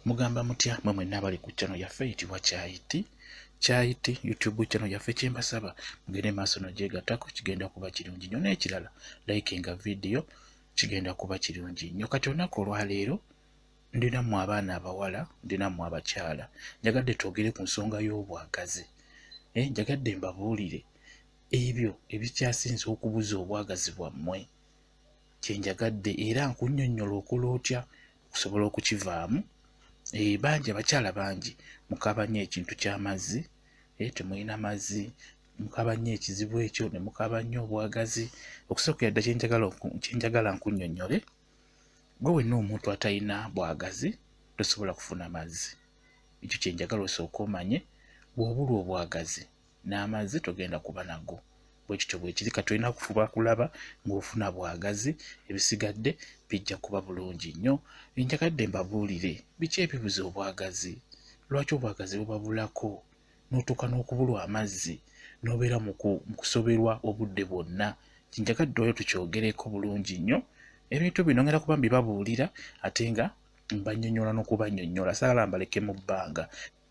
Mugamba mutya mwe mwenna abali ku channel yaffe eyitibwa Kyayiti YouTube channel yaffe kyembasaba mugende maaso n'ogyegattako kigenda kuba kirungi nnyo n'ekirala likinga video kigenda kuba kirungi nnyo. Kati olunaku olwaleero ndinamu abaana abawala ndinamu abakyala njagadde twogere ku nsonga y'obwagazi. Njagadde mbabuulire ebyo ebikyasinze okubuza obwagazi bwammwe kyenjagadde era nkunnyonnyola okola otya okusobola okukivaamu. Bangi abakyala bangi mukaba nnyo ekintu ky'amazzi, temulina mazzi, mukaba nnyo ekizibu ekyo ne mukaba nnyo obwagazi. Okusookera ddala kyenjagala nkunnyonnyole, gwe wenna omuntu atalina bwagazi tosobola kufuna mazzi. Ekyo kyenjagala osooka omanye, bw'obula obwagazi n'amazzi togenda kuba nago. Bwekityo bwekiri kati olina kufuba kulaba ng'ofuna bwagazi, ebisigadde bijja kuba bulungi nnyo. Njagadde mbabuulire biki ebibuza obwagazi, lwaki obwagazi bubabulako n'otuuka n'okubulwa amazzi n'obeera mu kusoberwa obudde bwonna. Kinjagadde oyo tukyogereko bulungi nnyo. Ebintu bino ngenda kuba mbibabuulira ate nga mbannyonnyola n'okubannyonnyola, saagala mbaleke mu bbanga.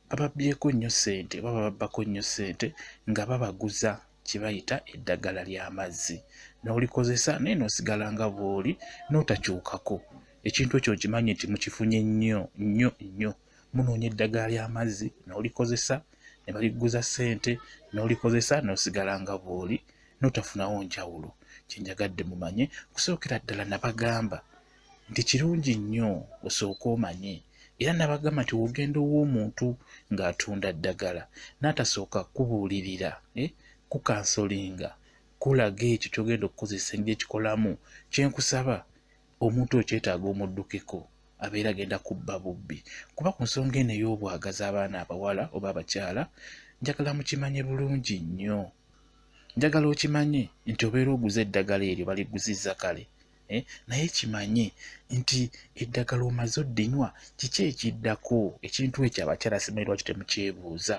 Bababbyeko nnyo ssente oba bababbako nnyo ssente nga babaguza kye bayita eddagala ly'amazzi, n'olikozesa naye n'osigala nga bw'oli n'otakyukako. Ekintu ekyo kimanyi nti mukifunye nnyo nnyo nnyo. Munoonya eddagala ly'amazzi n'olikozesa ne baliguza ssente, n'olikozesa n'osigala nga bw'oli n'otafunawo njawulo. Kyenjagadde mumanye, okusookera ddala nabagamba nti kirungi nnyo osooke omanye, era nabagamba nti wogenda ow'omuntu ng'atunda ddagala n'atasooka kubuulirira, kukansolinga, kulaga ekyo ky'ogenda okukozesa engeri ekikolamu, kyenkusaba omuntu oyo kyetaaga omuddukeko, abeera agenda kubba bubbi. Kuba ku nsonga eno ey'obwagazi abaana abawala oba abakyala, njagala mukimanye bulungi nnyo. Njagala okimanye nti obeera oguza eddagala eryo baliguzizza kale, naye kimanye nti eddagala omaze oddinywa kiki ekiddako. Ekintu ekyo abakyala simanyi lwaki temukyebuuza.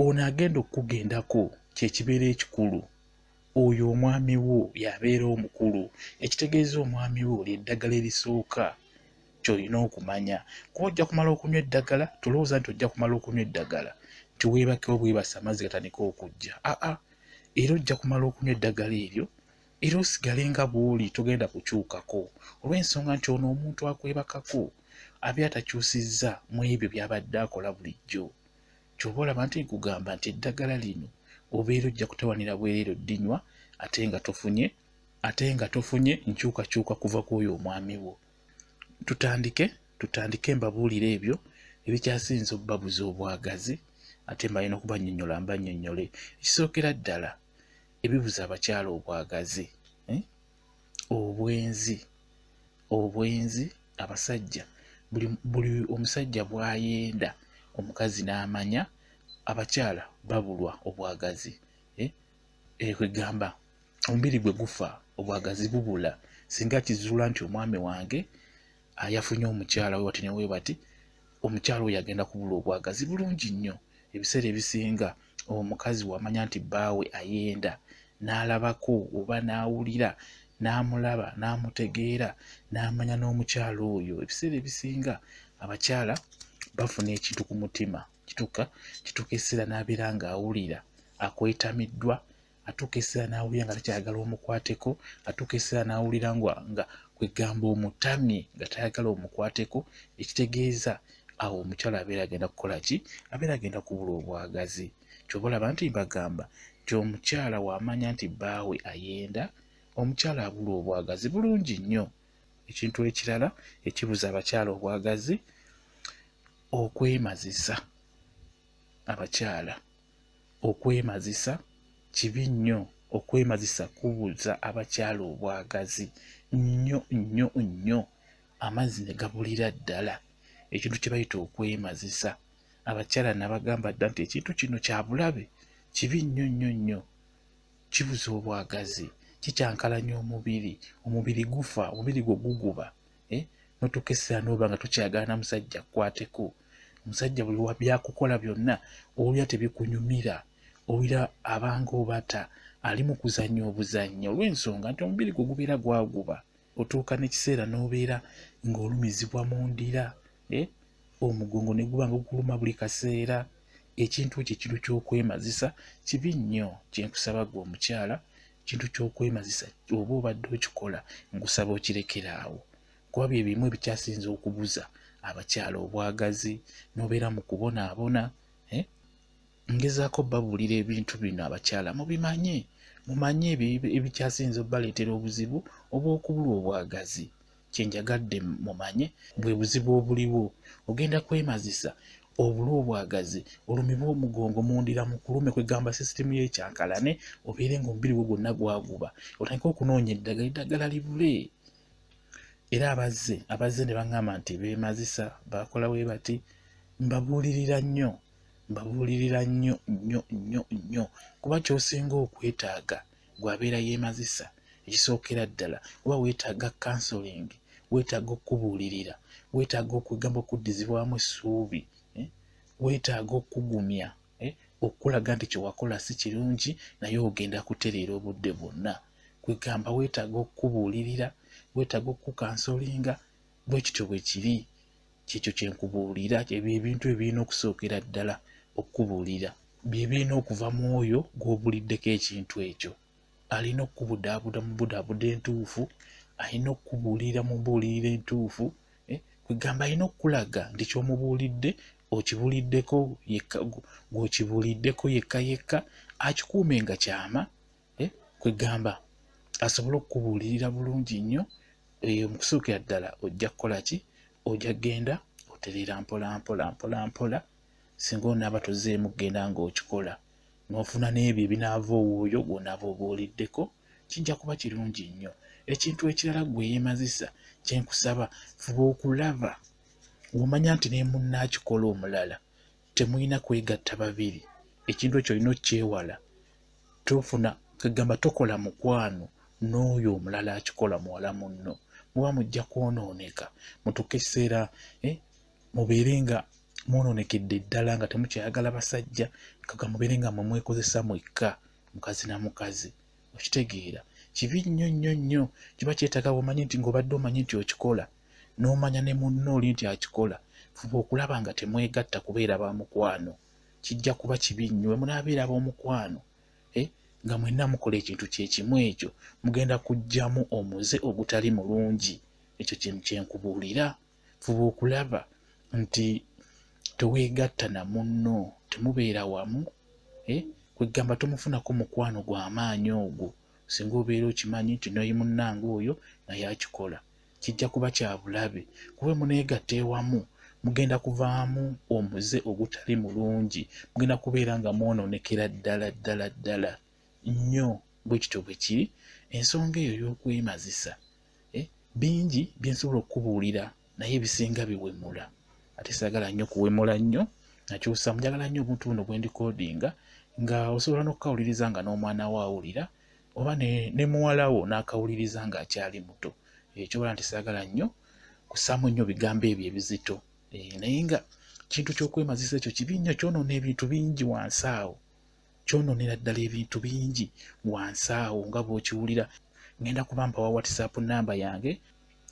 Ono agenda okugendako kyekibeera ekikulu. Oyo omwami wo yabeera omukulu, ekitegeeza omwami wo ly'eddagala erisooka ky'olina okumanya. Kuba ojja kumala okunywa eddagala, tolowooza nti ojja kumala okunywa eddagala nti weebakewo bwebasa amazzi gatandika okujja. Era ojja kumala okunywa eddagala eryo era osigale nga bw'oli, togenda kukyukako, olw'ensonga nti ono omuntu akwebakako abeera takyusizza mu ebyo by'abadde akola bulijjo. Ky'oba olaba nti nkugamba nti eddagala lino obeera ojja kutawanira bwereere oddinywa ate nga tofunye nkyukakyuka kuva kw'oyo omwami wo. Tutandike mbabuulire ebyo ebikyasinza obbabuza obwagazi, ate mbalina okubannyonnyola. Ekisookera ddala ebibuza abakyala obwagazi, obwenzi abasajja, buli omusajja bw'ayenda omukazi n'amanya, abakyala babulwa obwagazi. Kwegamba omubiri gwe gufa, obwagazi bubula. Singa kizuula nti omwami wange yafunye omukyala we wati ne we bati, omukyala oyo agenda kubula obwagazi bulungi nnyo. Ebiseera ebisinga omukazi wamanya nti bbaawe ayenda, n'alabako oba n'awulira, n'amulaba n'amutegeera, n'amanya n'omukyala oyo, ebiseera ebisinga abakyala bafuna ekintu ku mutima. Kituuka ekiseera n'abeera ng'awulira akwetamiddwa, atuuka ekiseera n'awulira nga takyayagala omukwateko, atuuka ekiseera n'awulira nga kwegamba omutamye nga tayagala omukwateko, ekitegeeza awo omukyala abeera agenda kukola ki? Abeera agenda kubula obwagazi. Ky'oba olaba nti mbagamba nti omukyala wamanya nti bbaawe ayenda, omukyala abula obwagazi bulungi nnyo. Ekintu ekirala ekibuza abakyala obwagazi, okwemazisa. Abakyala okwemazisa kibi nnyo. Okwemazisa kubuza abakyala obwagazi nnyo nnyo nnyo, amazzi ne gabulira ddala. Ekintu kye bayita okwemazisa, abakyala nabagamba dda nti ekintu kino kya bulabe, kibi nnyo nnyo nnyo, kibuza obwagazi, kikyankalanya omubiri gufa, omubiri gwo guguba. N'otuuka ekiseera n'oba nga tokyagala na musajja kukwateko, omusajja buli byakukola byonna owulira tebikunyumira, owulira abanga obata ali mu kuzannya obuzannyo, olw'ensonga nti omubiri gwe gubeera gwaguba. Otuuka n'ekiseera n'obeera ng'olumizibwa mu ndira, omugongo ne guba nga guluma buli kaseera. Ekintu ekyo kintu ky'okwemazisa kibi nnyo. Kyenkusaba gwe omukyala, kintu ky'okwemazisa oba obadde okikola nkusaba okirekere awo, kuba bye bimu ebikyasinze okubuza abakyala obwagazi n'obeera mu kubonaabona. Ngezaako babuulira ebintu bino abakyala mumanye ebikyasinze obbaleetera obuzibu obw'okubulwa obwagazi. Kyenjagadde mumanye bwe buzibu obuliwo. Ogenda kwemazisa obulwa obwagazi, olumibwa omugongo, mundira mu kulume, kwegamba sisitemu y'ekyankalane, obeere ng'omubiri gwe gwonna gwaguba, otandike okunoonya eddagala libule. Era abazze ne baŋŋamba nti beemazisa bakola bwe bati, mbabuulirira nnyo kuba ky'osinga okwetaaga gw'abeera yeemazisa. Ekisookera ddala kuba weetaaga counseling, weetaaga okubuulirira, weetaaga okwegamba okuddizibwamu essuubi, weetaaga okugumya, okulaga nti kyewakola si kirungi naye ogenda kutereera obudde bwonna. Kwegamba weetaaga okubuulirira, weetaaga okukansolinga, bwe kityo bwe kiri. Kyekyo kyenkubuulira, ebyo ebintu ebirina okusookera ddala okubuulira, bye birina okuva mu oyo gw'obuuliddeko ekintu ekyo. Alina okukubudaabuda mu budaabuda entuufu, alina okubuulira mu mbuulirira entuufu, kwegamba alina okulaga nti ky'omubuulidde okibuuliddeko yekka, gw'okibuuliddeko yekka akikuume nga kyama, kwegamba asobole okukubuulirira bulungi nnyo. Mu kusookera ddala ojja kukola ki? Ojja genda otereera mpola singa onaaba tozeemu kugenda ng'okikola n'ofuna n'ebyo ebinaava owuuyo gw'onaaba obuuliddeko, kijja kuba kirungi nnyo. Ekintu ekirala gwe yeemazisa kyenkusaba, fuba okulaba w'omanya nti ne munnaakikola omulala temulina kwegatta babiri. Ekintu ekyo olina okkyewala. Tofuna kwegamba tokola mukwano n'oyo omulala akikola muwala munno, muba mujja kwonooneka, mutuuke ekiseera mubeere nga mwonoonekedde ddala nga temukyayagala basajja, kaga mubeere nga mwekozesa mwekka, mukazi na mukazi. Okitegeera kibi nnyo. Kiba kyetaaga omanyi nti ng'obadde omanyi nti okikola n'omanya ne munno oli nti akikola, fuba okulaba nga temwegatta kubeera ba mukwano. Kijja kuba kibi nnyo. Bwe munaabeera ab'omukwano nga mwenna mukola ekintu kye kimu ekyo, mugenda kuggyamu omuze ogutali mulungi. Ekyo kyenkubuulira. Fuba okulaba nti teweegatta na munno, temubeera wamu, kwegamba tomufunako mukwano gw'amaanyi ogwo. Singa obeera okimanyi nti noyi munnange oyo naye akikola, kijja kuba kya bulabe. Kuba muneegatta ewamu mugenda kuvaamu omuze ogutali mulungi, mugenda kubeera nga mwonoonekera ddala nnyo. Bwe kityo bwe kiri. Ensonga eyo y'okwemazisa, bingi bye nsobola okubuulira naye ebisinga biwemula. Ate saagala nnyo kuwemula nnyo, nakyusa njagala nnyo obuntu buno bwe ndikodinga nga osobola n'okukawuliriza nga n'omwana wo awulira, oba ne muwala wo n'akawuliriza ng'akyali muto. Ekyobola nti saagala nnyo kusaamu nnyo bigambo ebyo ebizito, naye nga kintu ky'okwemazisa ekyo kibi nnyo, kyonoona ebintu bingi wansi awo, kyonoonera ddala ebintu bingi wansi awo nga bw'okiwulira. Ngenda kuba mpawa WhatsApp namba yange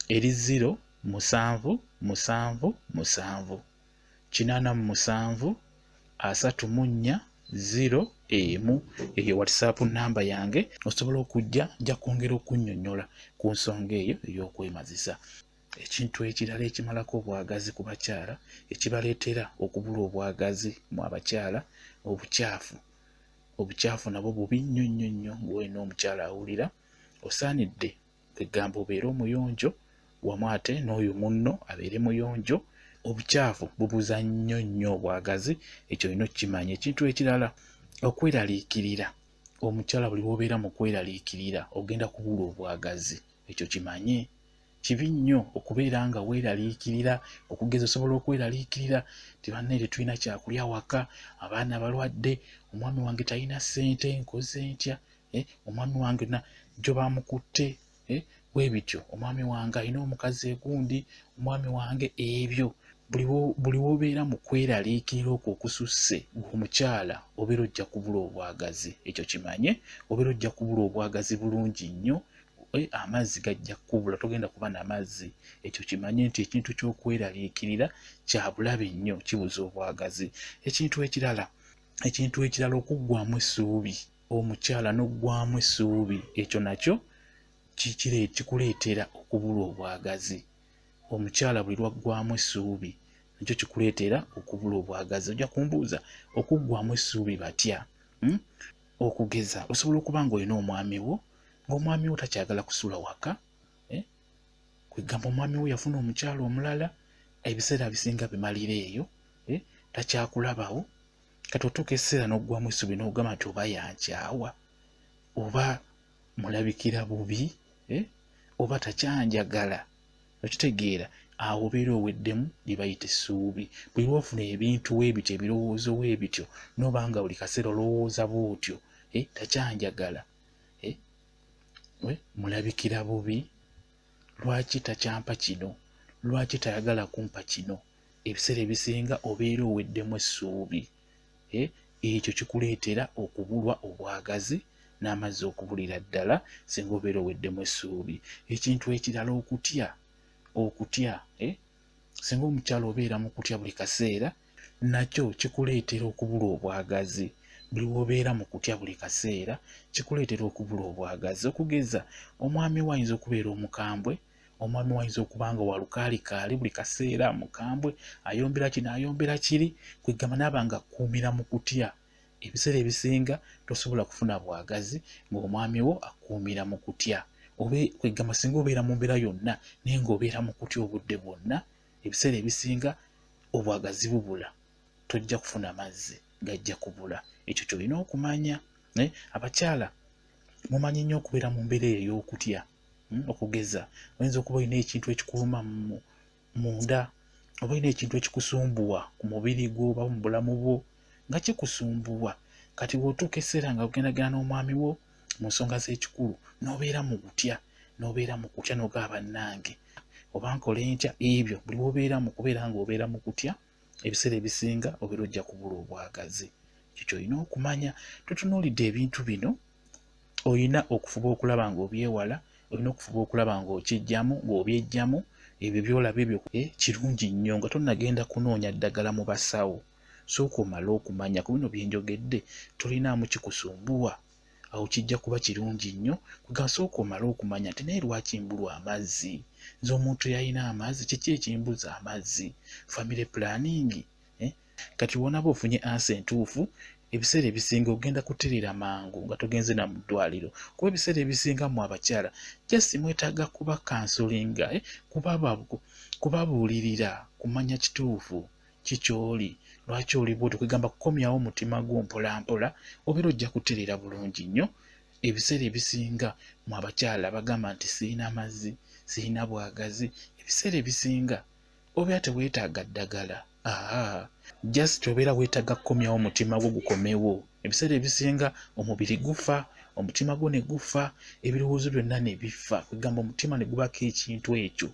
eri 0777373401. Eyo WhatsApp namba yange, osobola okujja, nja kwongera okunnyonnyola ku nsonga eyo ey'okwemazisa. Ekintu ekirala ekimalako obwagazi ku bakyala, ekibaleetera okubula obwagazi mu abakyala, obukyafu nabwo bubi nnyo. Ng'olina omukyala awulira, osaanidde kwegamba obeere omuyonjo, wamu ate n'oyo munno abeere muyonjo. Obukyafu bubuza nnyo obwagazi, ekyo olina okukimanya. Ekintu ekirala, okweraliikirira. Omukyala buli lw'obeera mu kweraliikirira ogenda kubula obwagazi, ekyo kimanye. Kibi nnyo okubeera nga weeraliikirira, okugeza osobola okweraliikirira nti banne tetulina kyakulya waka, abaana balwadde, omwami wange talina ssente, nkoze ntya, omwami wange jjo bamukutte, bwe bityo, omwami wange alina omukazi egundi, omwami wange, ebyo buli w'obeera mu kweraliikirira okwo okususse, omukyala obeera ojja kubula obwagazi, ekyo kimanye. Obeera ojja kubula obwagazi bulungi nnyo, amazzi gajja kubula, togenda kuba n'amazzi. Ekyo kimanye nti ekintu ky'okweraliikirira kya bulabe nnyo, kibuza obwagazi. Ekintu ekirala okuggwamu essuubi, omukyala n'oggwamu essuubi, ekyo nakyo kikuleetera okubula obwagazi. Omukyala buli lwaggwamu essuubi nakyo kikuleetera okubula obwagazi. Ojja kumbuuza okuggwamu essuubi batya? Okugeza, osobola okuba ng'olina omwami wo, ng'omwami wo takyagala kusula waka, kwegamba omwami wo yafuna omukyala omulala, ebiseera bisinga bimalira eyo, takyakulabawo. Kati otuuka ekiseera n'oggwamu essuubi n'ogamba nti oba yankyawa, oba mulabikira bubi, oba takyanjagala. Okitegeera, awo obeera oweddemu lye bayita essuubi. Buli lwofuna ebintu weebityo, ebirowoozo weebityo, n'oba nga buli kaseera olowooza bw'otyo, takyanjagala, mulabikira bubi, lwaki takyampa kino, lwaki tayagala kumpa kino. Ebiseera ebisinga obeera oweddemu essuubi. Ekyo kikuleetera okubulwa obwagazi n'amazzi okubulira ddala singa obeera oweddemu essuubi. Ekintu ekirala okutya, singa omukyala obeera mu kutya buli kaseera, nakyo kikuleetera okubulwa obwagazi. Buli lw'obeera mu kutya buli kaseera kikuleetera okubulwa obwagazi. Okugeza, omwami we ayinza okubeera omukambwe, omwami we ayinza okuba nga walukaalikaali buli kaseera mukambwe, ayombera kino ayombera kiri, kwegamba naaba nga akkuumira mu kutya. Ebiseera ebisinga tosobola kufuna bwagazi ng'omwami wo akkuumira mu kutya. Kwegamba singa obeera mu mbeera yonna naye ng'obeera mu kutya obudde bwonna, ebiseera ebisinga obwagazi bubula, tojja kufuna mazzi, gajja kubula. Ekyo ky'olina okumanya. Abakyala mumanyi nnyo okubeera mu mbeera eyo ey'okutya. Okugeza, oyinza okuba olina ekintu ekikuluma munda, oba olina ekintu ekikusumbuwa ku mubiri gwo oba mu bulamu bwo nga kikusumbuwa. Kati bw'otuuka ekiseera nga ogendagenda n'omwami wo mu nsonga z'ekikulu, n'obeera mu kutya n'ogamba bannange oba nkole ntya. Ebyo buli lw'obeera mu kubeera ng'obeera mu kutya, ebiseera ebisinga obeera ojja kubula obwagazi. Ekyo ky'olina okumanya. Tutunuulidde ebintu bino, olina okufuba okulaba ng'obyewala, olina okufuba okulaba ng'obyejjamu. Ebyo by'olaba ebyo kirungi nnyo nga tonnagenda kunoonya ddagala mu basawo. Sooka omale okumanya ku bino bye njogedde tolinaamu kikusumbuwa, awo kijja kuba kirungi nnyo. Kwegamba sooka omale okumanya nti naye lwaki mbulwa amazzi? Nze omuntu yalina amazzi, kiki ekimbuza amazzi? Family planning. Kati wonaba ofunye ansa entuufu, ebiseera ebisinga ogenda kutereera mangu nga togenze na mu ddwaliro. Kuba ebiseera ebisinga mu abakyala just mwetaaga kuba kansolinga, kubabuulirira, kumanya kituufu kikyoli, lwaki oli bw'otyo. Kwegamba kukomyawo omutima gwo mpola mpola, obeera ojja kutereera bulungi nnyo. Ebiseera ebisinga mu abakyala bagamba nti sirina mazzi, sirina bwagazi. Ebiseera ebisinga obeera teweetaaga ddagala. Just obeera weetaaga kukomyawo omutima gwo gukomewo. Ebiseera ebisinga omubiri gufa, omutima gwo ne gufa, ebirowoozo byonna ne bifa. Kwegamba omutima ne gubako ekintu ekyo.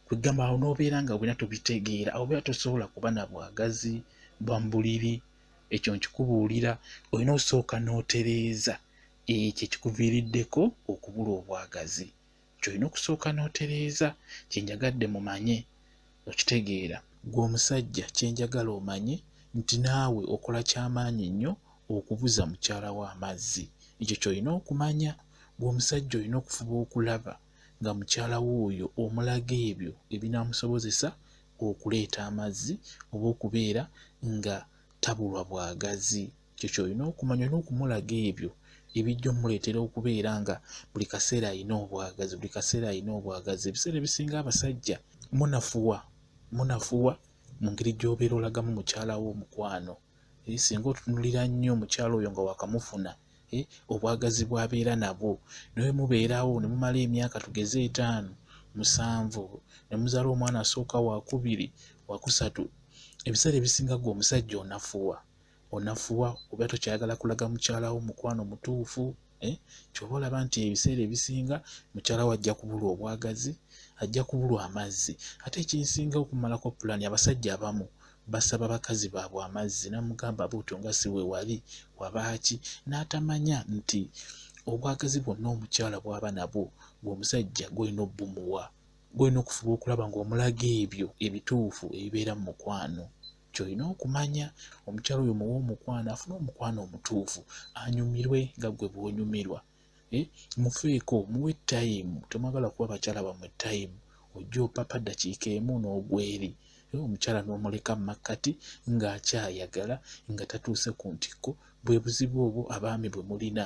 Kwegamba awo n'obeera nga bwena tobitegeera, awo obeera tosobola kuba na bwagazi bwa mbuliri. Ekyo nkikubuulira, olina osooka n'otereeza ekyo ekikuviiriddeko okubula obwagazi. Kyolina okusooka n'otereeza. Kyenjagadde mumanye, okitegeera. Gwe omusajja kyenjagala omanye nti naawe okola kyamaanyi nnyo okubuza mukyala wo amazzi. Ekyo kyolina okumanya. Gwe omusajja olina okufuba okulaba nga mukyala wo oyo omulaga ebyo ebinaamusobozesa okuleeta amazzi oba okubeera nga tabulwa bwagazi. Ekyo kyolina okumanya. Olina okumulaga ebyo ebijja omuleetera okubeera nga buli kaseera alina obwagazi, buli kaseera alina obwagazi. Ebiseera ebisinga abasajja munafuwa mu ngeri gy'obeera olagamu mukyala wo omukwano. Singa otunulira nnyo omukyala oyo nga wakamufuna, obwagazi bw'abeera nabwo, naye mubeerawo ne mumala emyaka tugeze 5, 7, ne muzaala omwana asooka wakubiri, wakusatu. Ebiseera ebisinga gwe omusajja onafuwa oba tokyayagala kulaga mukyala wo mukwano mutuufu. Ky'oba olaba nti ebiseera ebisinga mukyala wo ajja kubulwa obwagazi, ajja kubulwa amazzi. Ate ekinsinga okumalako pulaani, abasajja abamu basaba bakazi baabwe amazzi, namugamba bw'otyo nga si we wali wabaaki, n'atamanya nti obwagazi bwonna omukyala bw'aba nabwo ng'omusajja gw'olina obbumuwa, gw'olina okufuba okulaba ng'omulaga ebyo ebituufu ebibeera mu mukwano. Ky'olina okumanya omukyala oyo muwe omukwano, afune omukwano omutuufu, anyumirwe nga gwe bw'onyumirwa. Mufeeko, muwe tayimu. Temwagala kuba bakyala bammwe tayimu, ojja opapa ddakiika emu n'ogweri. Omukyala n'omuleka mu makkati ng'akyayagala nga tatuuse ku ntikko. Bwe buzibu obwo abaami bwe mulina.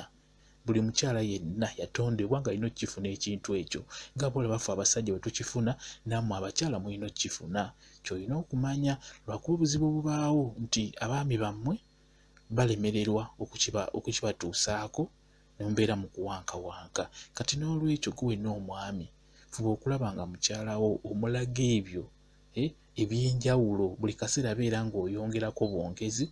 Buli mukyala yenna yatondebwa ng'alina okukifuna ekintu ekyo. Nga bw'olaba ffe abasajja bwe tukifuna, nammwe abakyala mulina okukifuna. Ky'olina okumanya, lwakuba obuzibu obubaawo nti abaami bammwe balemererwa okukibatuusaako, ne mubeera mu kuwankawanka. Kati n'olwekyo gwe wenna omwami, fuba okulaba nga mukyalawo omulaga ebyo eby'enjawulo. Buli kaseera beera ng'oyongerako bwongezi.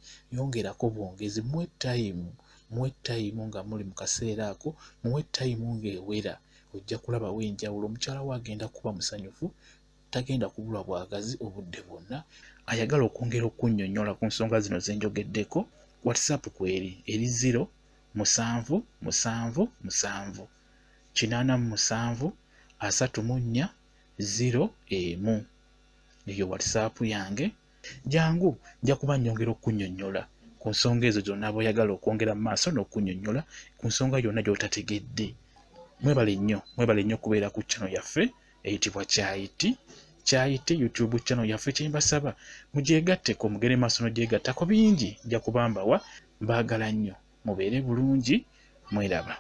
Muwe tayimu nga muli mu kaseera ako, muwe tayimu ng'ewera. Ojja kulabawo enjawulo. Omukyala we agenda kuba musanyufu, tagenda kubulwa bwagazi obudde bwonna. Ayagala okwongera okunnyonnyola ku nsonga zino ze njogeddeko, WhatsApp kweri eri 077873401. Eyo WhatsApp yange. Jangu nja kuba nnyongera okunnyonnyola ku nsonga ezo zonna bw'oyagala okwongera mu maaso n'okunnyonnyola ku nsonga yonna gy'otategedde. Mwebale nnyo kubeera ku channel yaffe eyitibwa Kyayiti YouTube channel yaffe. Kyembasaba mugyegatteko, mugere maaso n'ogyegattako, bingi nja kubambawa. Mbaagala nnyo, mubeere bulungi, mweraba.